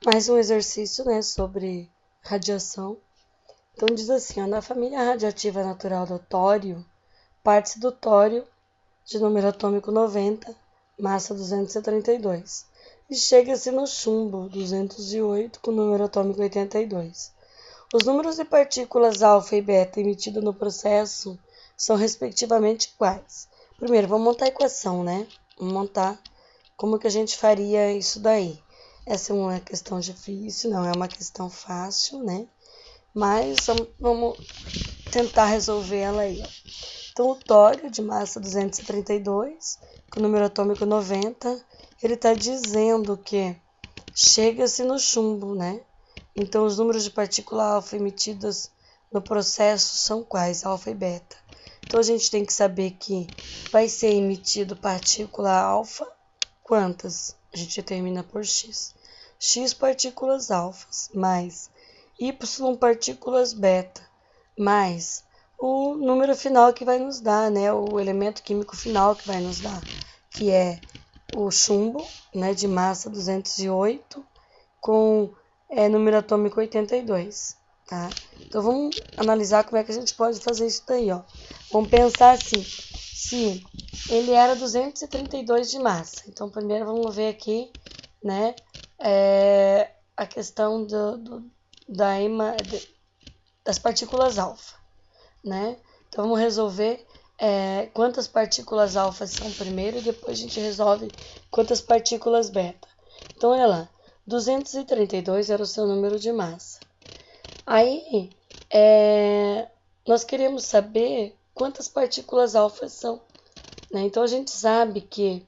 Mais um exercício, né, sobre radiação. Então diz assim, ó, na família radiativa natural do tório, parte-se do tório de número atômico 90, massa 232, e chega-se no chumbo 208 com número atômico 82. Os números de partículas alfa e beta emitidos no processo são respectivamente quais? Primeiro, vamos montar a equação, né? Vamos montar como que a gente faria isso daí. Essa é uma questão difícil, não é uma questão fácil, né? Mas vamos tentar resolver ela aí. Ó. Então, o tório de massa 232, com número atômico 90, ele está dizendo que chega-se no chumbo, né? Então, os números de partícula alfa emitidas no processo são quais? Alfa e beta. Então, a gente tem que saber que vai ser emitido partícula alfa, quantas? A gente determina por x. X partículas alfas, mais y partículas beta, mais o número final que vai nos dar, né? O elemento químico final que vai nos dar, que é o chumbo, né? De massa 208, com número atômico 82, tá? Então, vamos analisar como é que a gente pode fazer isso daí, ó. Vamos pensar assim, se ele era 232 de massa. Então, primeiro vamos ver aqui, né, a questão das partículas alfa, né? Então, vamos resolver quantas partículas alfa são primeiro e depois a gente resolve quantas partículas beta. Então, olha lá, 232 era o seu número de massa. Aí, nós queremos saber quantas partículas alfa são. Né? Então, a gente sabe que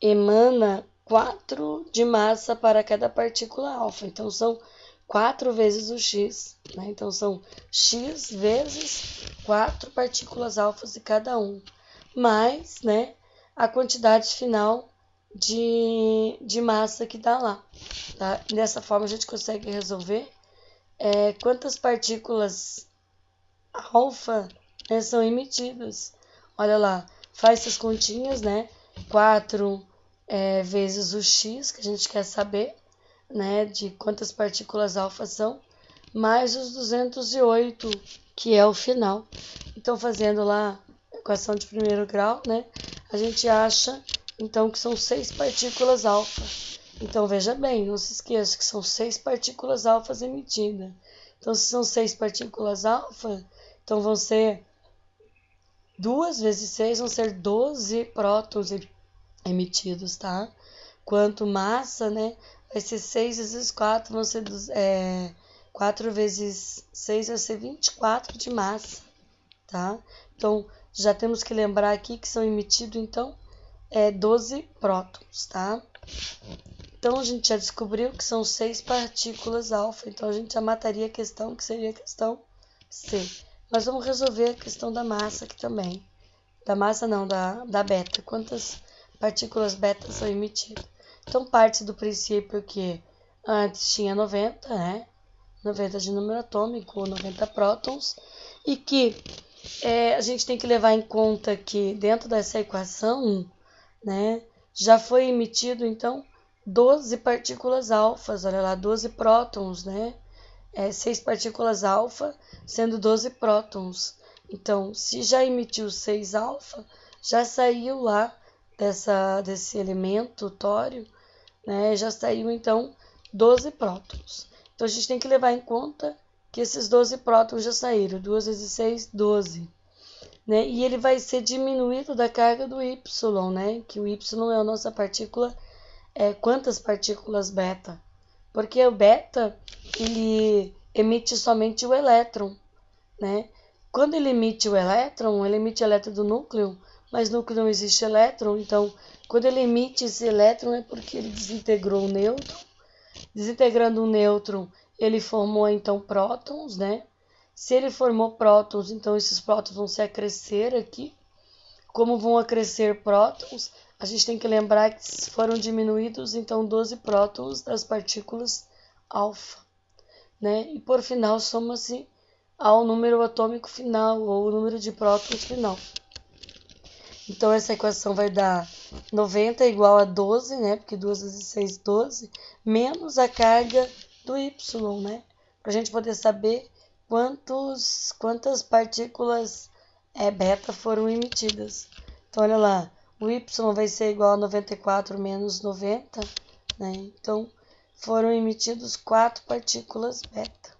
emana 4 de massa para cada partícula alfa. Então, são 4 vezes o x. Né? Então, são x vezes 4 partículas alfas de cada um. Mais, né, a quantidade final de massa que dá lá. Tá? Dessa forma, a gente consegue resolver quantas partículas alfa, né, são emitidas. Olha lá, faz essas continhas, né? 4 vezes o x, que a gente quer saber, né, de quantas partículas alfa são, mais os 208, que é o final. Então, fazendo lá a equação de primeiro grau, né, a gente acha, então, que são 6 partículas alfa. Então, veja bem, não se esqueça que são 6 partículas alfas emitidas. Então, se são 6 partículas alfa, então vão ser 2 vezes 6, vão ser 12 prótons emitidos, tá? Quanto massa, né? Vai ser 6 vezes 4, vão ser 4 vezes 6 vai ser 24 de massa, tá? Então, já temos que lembrar aqui que são emitidos, então, 12 prótons, tá? Então, a gente já descobriu que são 6 partículas alfa, então a gente já mataria a questão, que seria a questão C. Mas vamos resolver a questão da massa aqui também. Da massa não, da beta. Quantas partículas beta são emitidas? Então, parte do princípio que antes tinha 90, né? 90 de número atômico, 90 prótons, e que a gente tem que levar em conta que dentro dessa equação, né, já foi emitido, então, 12 partículas alfas, olha lá, 12 prótons, né? 6 partículas alfa, sendo 12 prótons. Então, se já emitiu 6 alfa, já saiu lá desse elemento tório, né? Já saiu, então, 12 prótons. Então, a gente tem que levar em conta que esses 12 prótons já saíram. 2 vezes 6, 12. Né? E ele vai ser diminuído da carga do Y, né? Que o Y é a nossa partícula, quantas partículas beta? Porque o beta, ele emite somente o elétron, né? Quando ele emite o elétron do núcleo, mas no núcleo não existe elétron, então, quando ele emite esse elétron é porque ele desintegrou o nêutron. Desintegrando o nêutron, ele formou, então, prótons, né? Se ele formou prótons, então esses prótons vão se acrescer aqui. Como vão acrescer prótons, a gente tem que lembrar que foram diminuídos, então, 12 prótons das partículas alfa, né? E por final, soma-se ao número atômico final, ou o número de prótons final. Então, essa equação vai dar 90 é igual a 12, né? Porque 2 vezes 6, 12, menos a carga do Y, né? Para a gente poder saber quantas partículas beta foram emitidas. Então, olha lá, o Y vai ser igual a 94 menos 90, né? Então, foram emitidos 4 partículas beta,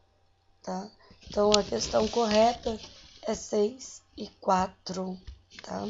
tá? Então, a questão correta é 6 e 4, tá?